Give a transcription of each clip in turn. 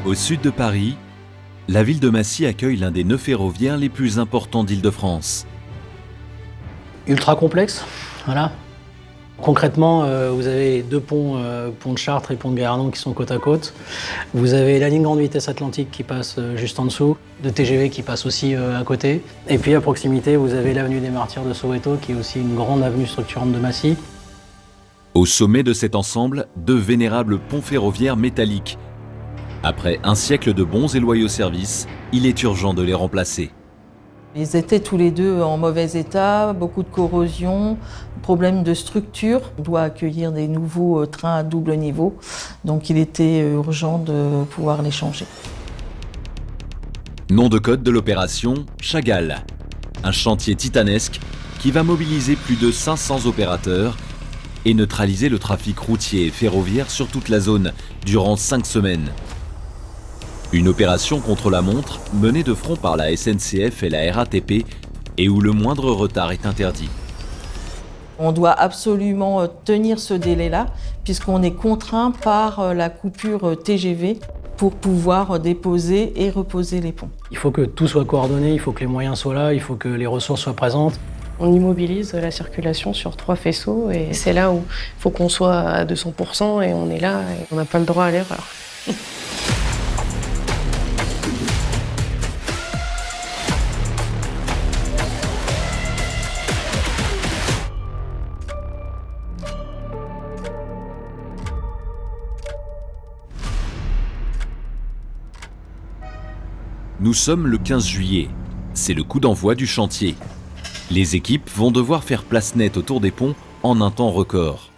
Au sud de Paris, la ville de Massy accueille l'un des nœuds ferroviaires les plus importants d'Île-de-France. Ultra complexe, voilà. Concrètement, vous avez deux ponts, pont de Chartres et pont de Guérardon qui sont côte à côte. Vous avez la ligne grande vitesse Atlantique qui passe juste en dessous, de TGV qui passe aussi à côté. Et puis à proximité, vous avez l'avenue des Martyrs de Soweto qui est aussi une grande avenue structurante de Massy. Au sommet de cet ensemble, deux vénérables ponts ferroviaires métalliques. Après un siècle de bons et loyaux services, il est urgent de les remplacer. Ils étaient tous les deux en mauvais état, beaucoup de corrosion, problème de structure. On doit accueillir des nouveaux trains à double niveau, donc il était urgent de pouvoir les changer. Nom de code de l'opération, Chagall. Un chantier titanesque qui va mobiliser plus de 500 opérateurs et neutraliser le trafic routier et ferroviaire sur toute la zone durant 5 semaines. Une opération contre la montre menée de front par la SNCF et la RATP et où le moindre retard est interdit. On doit absolument tenir ce délai-là puisqu'on est contraint par la coupure TGV pour pouvoir déposer et reposer les ponts. Il faut que tout soit coordonné, il faut que les moyens soient là, il faut que les ressources soient présentes. On immobilise la circulation sur 3 faisceaux et c'est là où il faut qu'on soit à 200% et on est là et on n'a pas le droit à l'erreur. Nous sommes le 15 juillet. C'est le coup d'envoi du chantier. Les équipes vont devoir faire place nette autour des ponts en un temps record.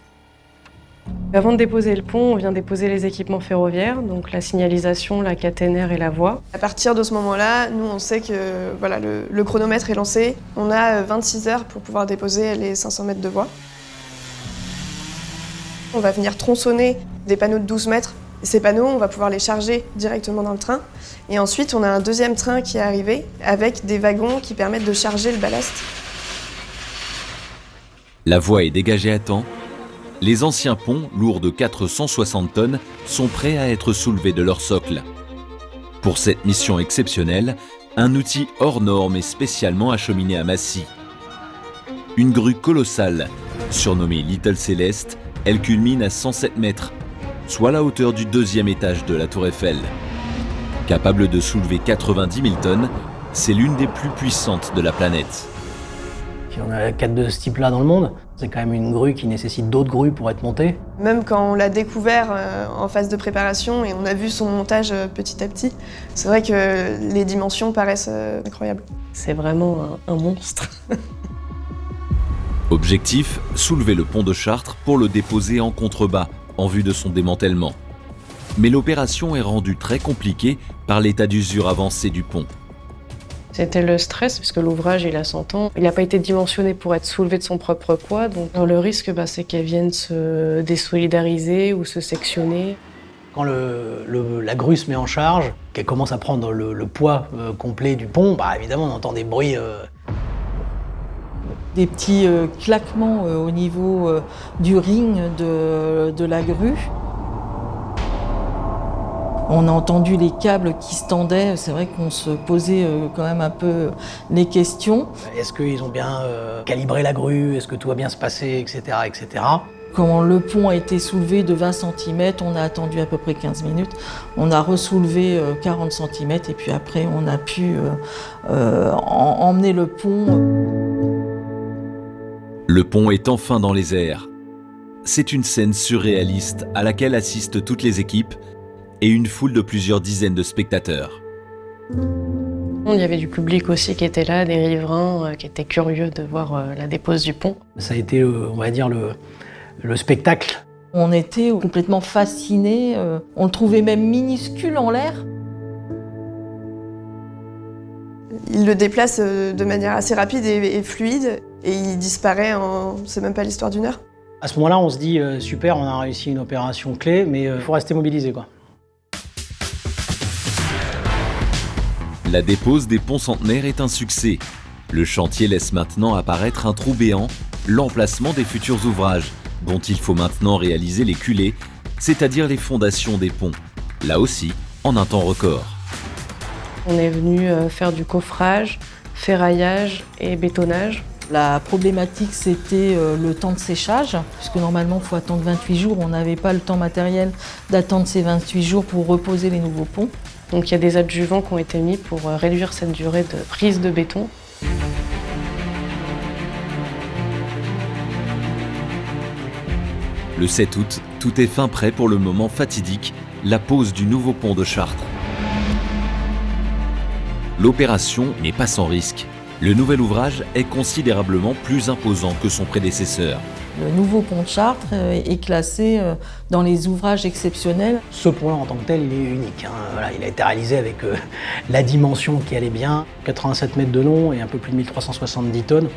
Avant de déposer le pont, on vient déposer les équipements ferroviaires, donc la signalisation, la caténaire et la voie. À partir de ce moment-là, nous on sait que voilà, le chronomètre est lancé. On a 26 heures pour pouvoir déposer les 500 mètres de voie. On va venir tronçonner des panneaux de 12 mètres. Ces panneaux, on va pouvoir les charger directement dans le train. Et ensuite, on a un deuxième train qui est arrivé avec des wagons qui permettent de charger le ballast. La voie est dégagée à temps. Les anciens ponts, lourds de 460 tonnes, sont prêts à être soulevés de leur socle. Pour cette mission exceptionnelle, un outil hors norme est spécialement acheminé à Massy. Une grue colossale, surnommée Little Céleste, elle culmine à 107 mètres, soit la hauteur du deuxième étage de la Tour Eiffel. Capable de soulever 90 000 tonnes, c'est l'une des plus puissantes de la planète. Puis on a 4 de ce type-là dans le monde. C'est quand même une grue qui nécessite d'autres grues pour être montée. Même quand on l'a découvert en phase de préparation et on a vu son montage petit à petit, c'est vrai que les dimensions paraissent incroyables. C'est vraiment un monstre. Objectif, soulever le pont de Chartres pour le déposer en contrebas, en vue de son démantèlement. Mais l'opération est rendue très compliquée par l'état d'usure avancé du pont. C'était le stress, parce que l'ouvrage, il a 100 ans. Il n'a pas été dimensionné pour être soulevé de son propre poids. Donc le risque, c'est qu'elle vienne se désolidariser ou se sectionner. Quand la grue se met en charge, qu'elle commence à prendre le poids complet du pont, évidemment on entend des bruits. Des petits claquements au niveau du ring de la grue. On a entendu les câbles qui se tendaient, c'est vrai qu'on se posait quand même un peu les questions. Est-ce qu'ils ont bien calibré la grue? Est-ce que tout va bien se passer, etc., etc. Quand le pont a été soulevé de 20 cm, on a attendu à peu près 15 minutes. On a ressoulevé 40 cm et puis après on a pu emmener le pont. Le pont est enfin dans les airs. C'est une scène surréaliste à laquelle assistent toutes les équipes et une foule de plusieurs dizaines de spectateurs. Il y avait du public aussi qui était là, des riverains qui étaient curieux de voir la dépose du pont. Ça a été, on va dire, le spectacle. On était complètement fascinés, on le trouvait même minuscule en l'air. Il le déplace de manière assez rapide et fluide et il disparaît en, c'est même pas l'histoire d'une heure. À ce moment-là, on se dit super, on a réussi une opération clé, mais il faut rester mobilisé, quoi. La dépose des ponts centenaires est un succès. Le chantier laisse maintenant apparaître un trou béant, l'emplacement des futurs ouvrages, dont il faut maintenant réaliser les culées, c'est-à-dire les fondations des ponts. Là aussi, en un temps record. On est venu faire du coffrage, ferraillage et bétonnage. La problématique, c'était le temps de séchage, puisque normalement, il faut attendre 28 jours. On n'avait pas le temps matériel d'attendre ces 28 jours pour reposer les nouveaux ponts. Donc il y a des adjuvants qui ont été mis pour réduire cette durée de prise de béton. Le 7 août, tout est fin prêt pour le moment fatidique, la pose du nouveau pont de Chartres. L'opération n'est pas sans risque. Le nouvel ouvrage est considérablement plus imposant que son prédécesseur. Le nouveau pont de Chartres est classé dans les ouvrages exceptionnels. Ce pont-là, en tant que tel, il est unique. Voilà, il a été réalisé avec la dimension qui allait bien, 87 mètres de long et un peu plus de 1370 tonnes.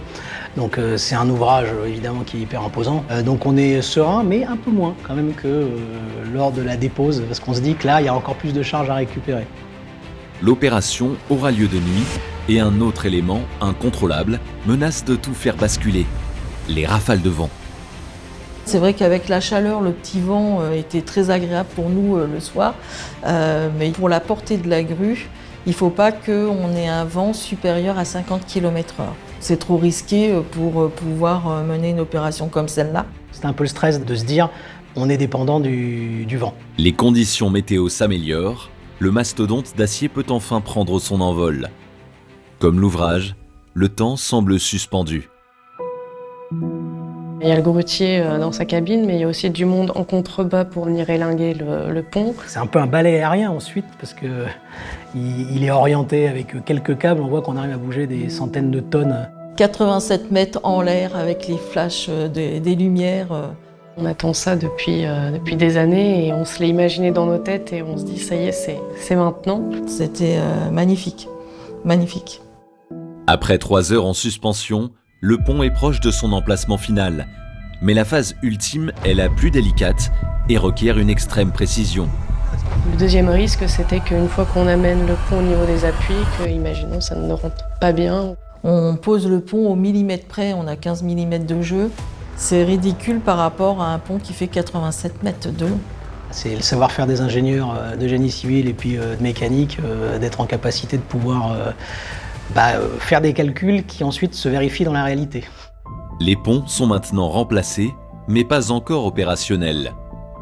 Donc c'est un ouvrage évidemment qui est hyper imposant. Donc on est serein, mais un peu moins quand même que lors de la dépose, parce qu'on se dit que là, il y a encore plus de charges à récupérer. L'opération aura lieu de nuit et un autre élément, incontrôlable, menace de tout faire basculer. Les rafales de vent. C'est vrai qu'avec la chaleur, le petit vent était très agréable pour nous le soir, mais pour la portée de la grue, il ne faut pas qu'on ait un vent supérieur à 50 km/h. C'est trop risqué pour pouvoir mener une opération comme celle-là. C'est un peu le stress de se dire on est dépendant du vent. Les conditions météo s'améliorent, le mastodonte d'acier peut enfin prendre son envol. Comme l'ouvrage, le temps semble suspendu. Il y a le grutier dans sa cabine, mais il y a aussi du monde en contrebas pour venir élinguer le pont. C'est un peu un balai aérien ensuite, parce qu'il est orienté avec quelques câbles. On voit qu'on arrive à bouger des centaines de tonnes. 87 mètres en l'air avec les flashs des lumières. On attend ça depuis des années et on se l'est imaginé dans nos têtes et on se dit ça y est, c'est maintenant. C'était magnifique, magnifique. Après 3 heures en suspension, le pont est proche de son emplacement final. Mais la phase ultime est la plus délicate et requiert une extrême précision. Le deuxième risque, c'était qu'une fois qu'on amène le pont au niveau des appuis, que, imaginons, ça ne rentre pas bien. On pose le pont au millimètre près, on a 15 mm de jeu. C'est ridicule par rapport à un pont qui fait 87 mètres de long. C'est le savoir-faire des ingénieurs de génie civil et puis de mécanique, d'être en capacité de pouvoir faire des calculs qui ensuite se vérifient dans la réalité. Les ponts sont maintenant remplacés, mais pas encore opérationnels.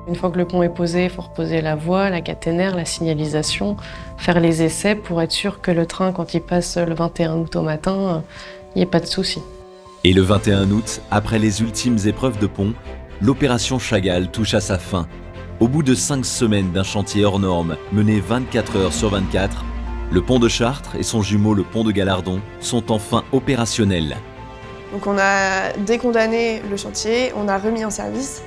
Une fois que le pont est posé, il faut reposer la voie, la caténaire, la signalisation, faire les essais pour être sûr que le train, quand il passe le 21 août au matin, il n'y ait pas de souci. Et le 21 août, après les ultimes épreuves de pont, l'opération Chagall touche à sa fin. Au bout de 5 semaines d'un chantier hors norme, mené 24 heures sur 24, le pont de Chartres et son jumeau le pont de Galardon sont enfin opérationnels. Donc on a décondamné le chantier, on a remis en service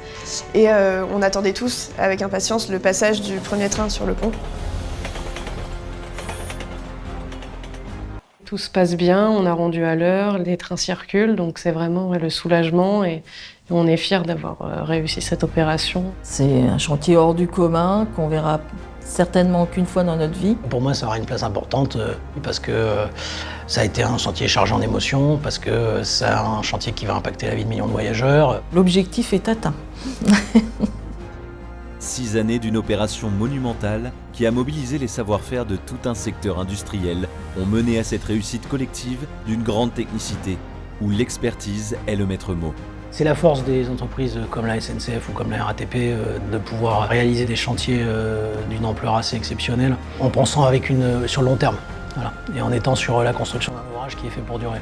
et on attendait tous avec impatience le passage du premier train sur le pont. Tout se passe bien, on a rendu à l'heure, les trains circulent, donc c'est vraiment le soulagement et on est fiers d'avoir réussi cette opération. C'est un chantier hors du commun qu'on verra certainement qu'une fois dans notre vie. Pour moi, ça aura une place importante parce que ça a été un chantier chargé en émotions, parce que c'est un chantier qui va impacter la vie de millions de voyageurs. L'objectif est atteint. 6 années d'une opération monumentale qui a mobilisé les savoir-faire de tout un secteur industriel ont mené à cette réussite collective d'une grande technicité, où l'expertise est le maître mot. C'est la force des entreprises comme la SNCF ou comme la RATP de pouvoir réaliser des chantiers d'une ampleur assez exceptionnelle en pensant sur le long terme, voilà, et en étant sur la construction d'un ouvrage qui est fait pour durer.